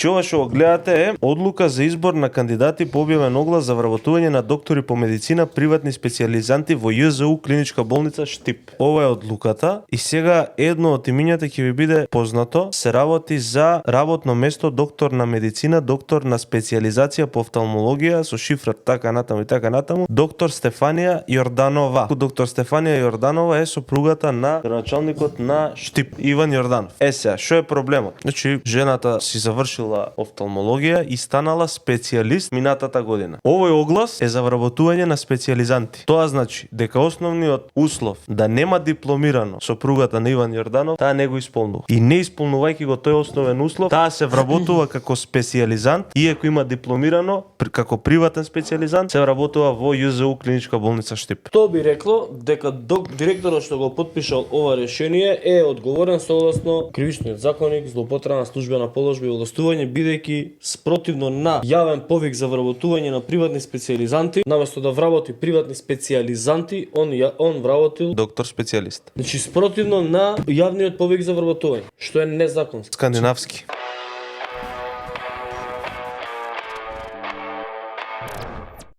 Ова што го гледате е одлука за избор на кандидати по објавен оглас за вработување на доктори по медицина, приватни специјализанти во ЈЗУ клиничка болница Штип. Ова е одлуката и сега едно од имињата ќе ви биде познато. Се работи за работно место доктор на медицина, доктор на специјализација по офталмологија со шифра така натаму и така натаму, доктор Стефанија Јорданова. Доктор Стефанија Јорданова е сопругата на градоначалникот на Штип, Иван Јорданов. Сега, што е проблемот? Значи, жената си завршила офталмологија и станала специјалист минатата година. Овој оглас е за вработување на специјализанти. Тоа значи дека основниот услов да нема дипломирано сопругата на Иван Јорданов, таа не го исполнува. И не исполнувајќи го тој основен услов, таа се вработува како специјализант, иако има дипломирано како приватен специјализант, се вработува во ЈЗУ клиничка болница Штип. Тоа би рекло дека директорот што го потпишал ова решение е одговорен согласно кривичниот законник злоупотреба на службена положба и властување, бидејќи спротивно на јавен повик за вработување на приватни специјализанти, наместо да вработи приватни специјализанти, он вработил доктор специјалист. Значи спротивно на јавниот повик за вработување, што е незаконско. Скандинавски.